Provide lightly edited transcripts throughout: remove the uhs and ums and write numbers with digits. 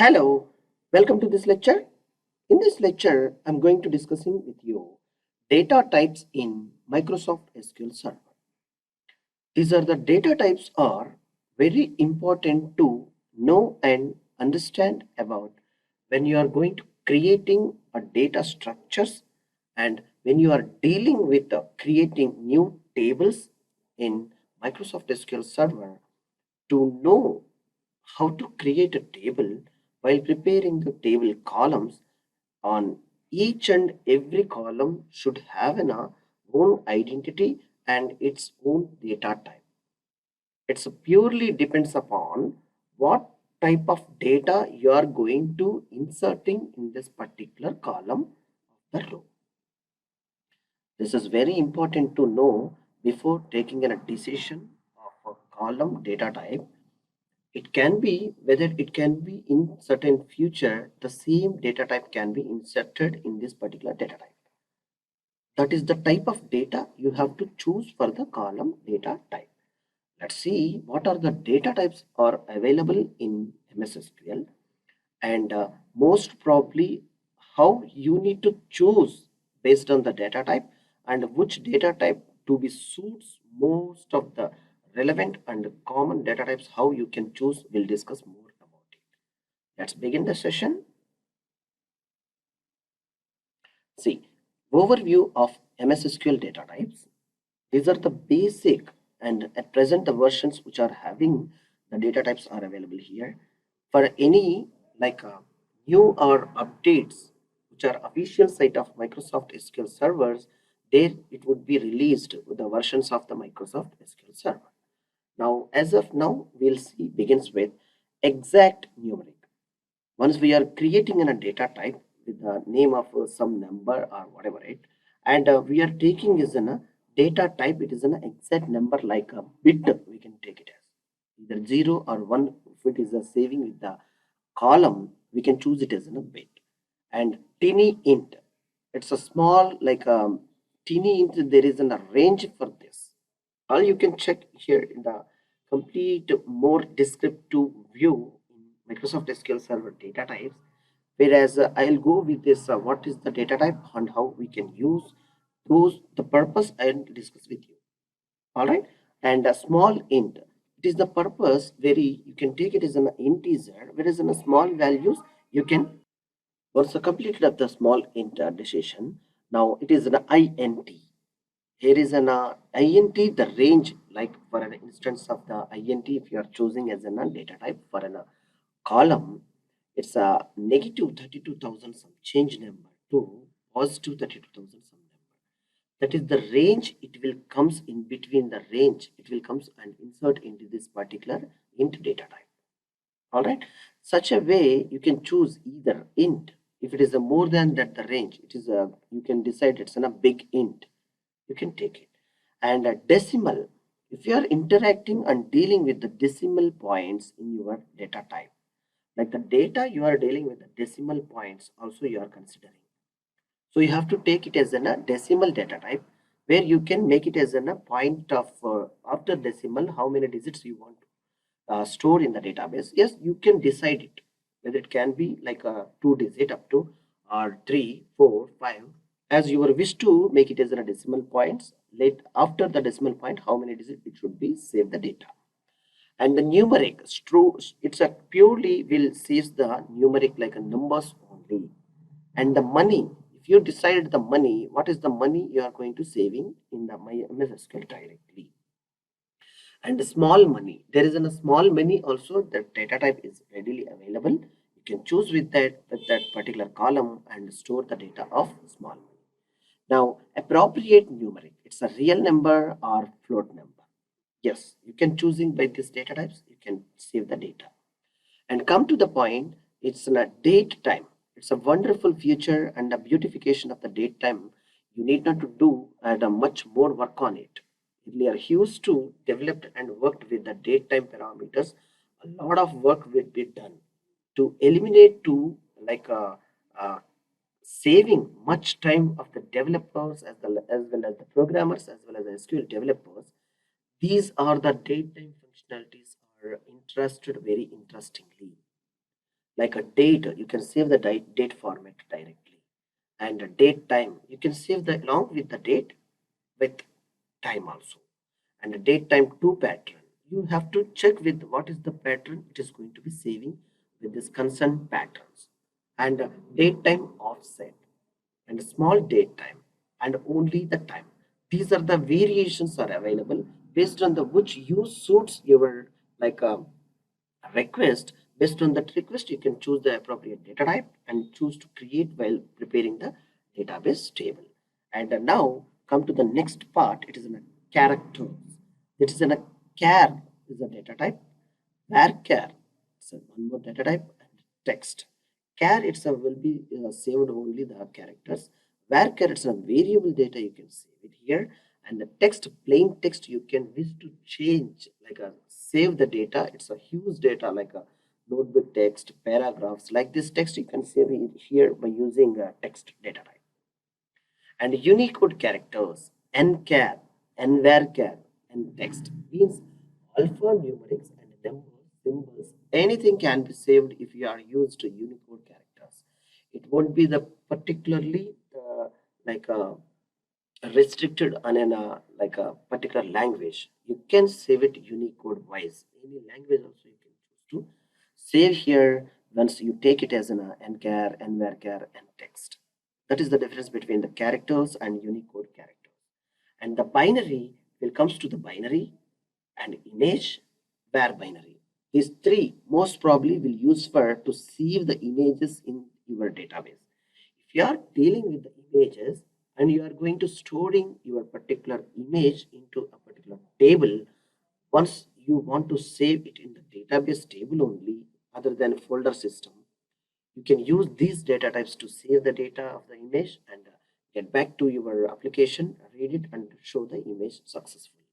Hello, welcome to this lecture. In this lecture, I'm going to discussing with you data types in Microsoft SQL Server. These are the data types are very important to know and understand about when you are going to creating a data structures and when you are dealing with creating new tables in Microsoft SQL Server to know how to create a table while preparing the table columns on each and every column should have an own identity and its own data type. It's purely depends upon what type of data you are going to inserting in this particular column of the row. This is very important to know before taking a decision of a column data type. It can be whether it can be in certain future, the same data type can be inserted in this particular data type. That is the type of data you have to choose for the column data type. Let's see what are the data types are available in MS SQL and most probably how you need to choose based on the data type and which data type to be suits most of the relevant and common data types, how you can choose. We'll discuss more about it. Let's begin the session. See, overview of MS SQL data types. These are the basic and at present the versions which are having the data types are available here. For any like new or updates which are official site of Microsoft SQL servers, there it would be released with the versions of the Microsoft SQL server. Now, as of now, we'll see begins with exact numeric. Once we are creating in a data type with the name of some number or whatever it, and we are taking is in a data type, it is an exact number like a bit, we can take it as either 0 or 1. If it is a saving with the column, we can choose it as in a bit. And teeny int, it's a small like teeny int, there is a range for this. All you can check here in the complete more descriptive view in Microsoft SQL Server data types. Whereas I'll go with this what is the data type and how we can use those the purpose I'll discuss with you. All right, and a small int. It is the purpose where you can take it as an integer, whereas in a small values you can also completed of the small int decision. Now it is an int. Here is an int, the range, like for an instance of the int, if you are choosing as a data type for a column, it's a negative 32,000 some change number to positive 32,000 some number. That is the range, it will comes in between the range, it will comes and insert into this particular int data type. All right, such a way you can choose either int, if it is a more than that the range, it is a, you can decide it's in a big int, you can take it. And a decimal, if you are interacting and dealing with the decimal points in your data type, like the data you are dealing with the decimal points also you are considering. So you have to take it as a decimal data type where you can make it as a point of after decimal how many digits you want to store in the database. Yes, you can decide it whether it can be like a 2 digit up to or 3, 4, 5 as you wish to make it as a decimal points. Let after the decimal point how many digits it should be save the data. And the numeric true, it's a purely will says the numeric like a numbers only. And the money, if you decide the money, what is the money you are going to saving in the my MS SQL directly. And the small money, there is a small money also, the data type is readily available. You can choose with that particular column and store the data of small money. Now appropriate numeric, it's a real number or float number. Yes, you can choosing by these data types, you can save the data. And come to the point, it's a date time. It's a wonderful feature and a beautification of the date time. You need not to do and much more work on it. Earlier, he used to developed and worked with the date time parameters. A lot of work will be done to eliminate to like saving much time of the developers as well as the programmers as well as the SQL developers. These are the date time functionalities are interested very interestingly. like a date, you can save the date format directly, and a date time, you can save the along with the date with time also. And a date time to pattern, you have to check with what is the pattern it is going to be saving with this concerned patterns. And a date time offset, and a small date time, and only the time. These are the variations are available based on the which you suits your like request. Based on that request, you can choose the appropriate data type and choose to create while preparing the database table. And now come to the next part. It is in a characters. It is in a char is a data type. Varchar, so one more data type, and text. Char itself will be saved only the characters. Varchar it's a variable data, you can save it here. And the text, plain text, you can wish to change like a save the data. It's a huge data like a notebook text, paragraphs like this text you can save it here by using a text data type. And Unicode characters, nchar, nvarchar, and text means alphanumerics and numbers, symbols. Anything can be saved if you are used to Unicode characters. It won't be the particularly like restricted on an like a particular language. You can save it Unicode wise. Any language also you can choose to save here once you take it as an nchar, nvarchar, and text. That is the difference between the characters and Unicode characters. And the binary will comes to the binary and image var binary. These three most probably will use for to save the images in your database. If you are dealing with the images and you are going to storing your particular image into a particular table, once you want to save it in the database table only other than folder system, you can use these data types to save the data of the image and get back to your application, read it and show the image successfully.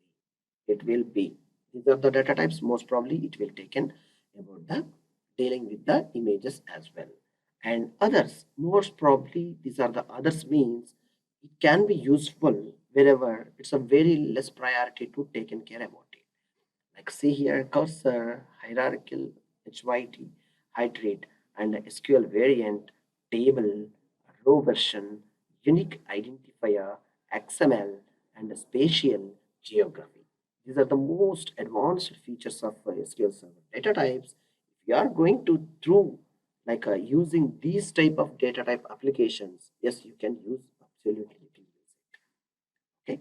It will be, these are the data types, most probably it will taken about the dealing with the images as well. And others, most probably these are the others means it can be useful wherever it's a very less priority to taken care about it. Like see here, cursor, hierarchical, HYT, height rate, and SQL variant, table, row version, unique identifier, XML, and spatial geography. These are the most advanced features of SQL Server data types. If you are going to through like using these type of data type applications, yes, you can use absolutely you can use it. Okay.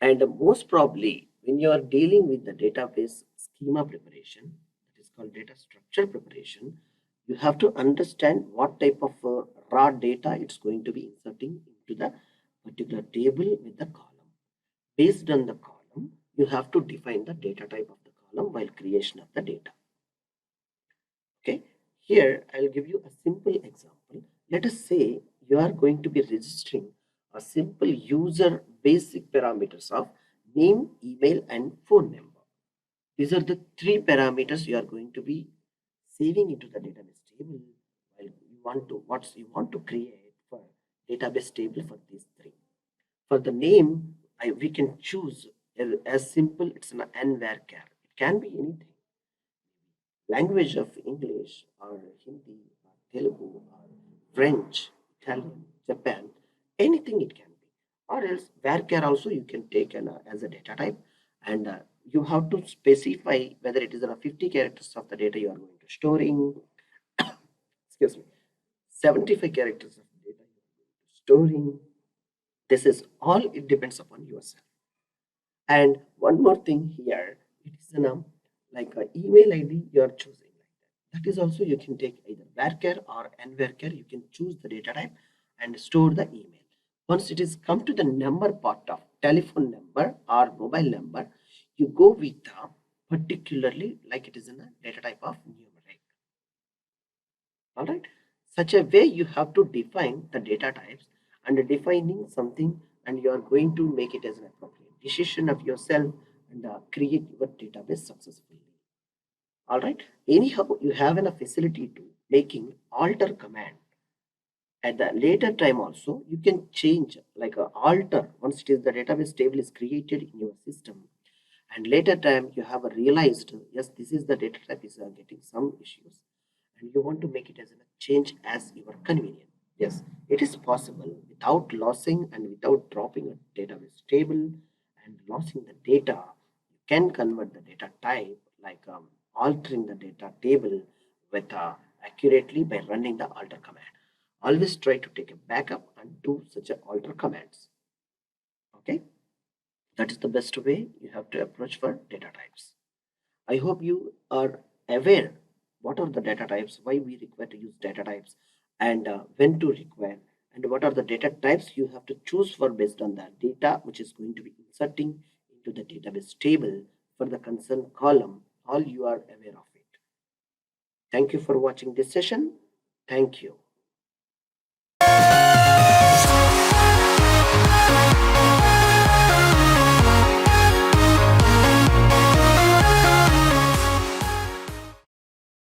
And most probably, when you are dealing with the database schema preparation, that is called data structure preparation, you have to understand what type of raw data it's going to be inserting into the particular table with the column. Based on the column, you have to define the data type of the column while creation of the data. Okay, here I'll give you a simple example. Let us say you are going to be registering a simple user basic parameters of name, email, and phone number. These are the three parameters you are going to be saving into the database table while you want to what you want to create for database table for these three. For the name, we can choose as simple, it's an nvarchar. It can be anything language of English or Hindi or Telugu or French, Italian, Japan, anything it can be. Or else varchar also you can take as a data type, and you have to specify whether it is 50 characters of the data you are going to storing. Excuse me, 75 characters of data you are going to storing. This is all it depends upon yourself. And one more thing here, it is like an email ID you are choosing like that. That is also you can take either varchar or nvarchar. You can choose the data type and store the email. Once it is come to the number part of telephone number or mobile number, you go with the particularly like it is in a data type of numeric. All right. Such a way you have to define the data types and defining something, and you are going to make it as an appropriate decision of yourself and create your database successfully. All right. Anyhow, you have a facility to making alter command. At the later time also, you can change like a alter once it is the database table is created in your system. And later time you have realized, yes, this is the data type is getting some issues, and you want to make it as a change as your convenient. Yes, it is possible without losing and without dropping a database table and losing the data. You can convert the data type like altering the data table with accurately by running the alter command. Always try to take a backup and do such a alter commands. Okay, that is the best way you have to approach for data types. I hope you are aware what are the data types, why we require to use data types, and when to require, and what are the data types you have to choose for based on the data which is going to be inserting into the database table for the concerned column. All you are aware of it. Thank you for watching this session. Thank you.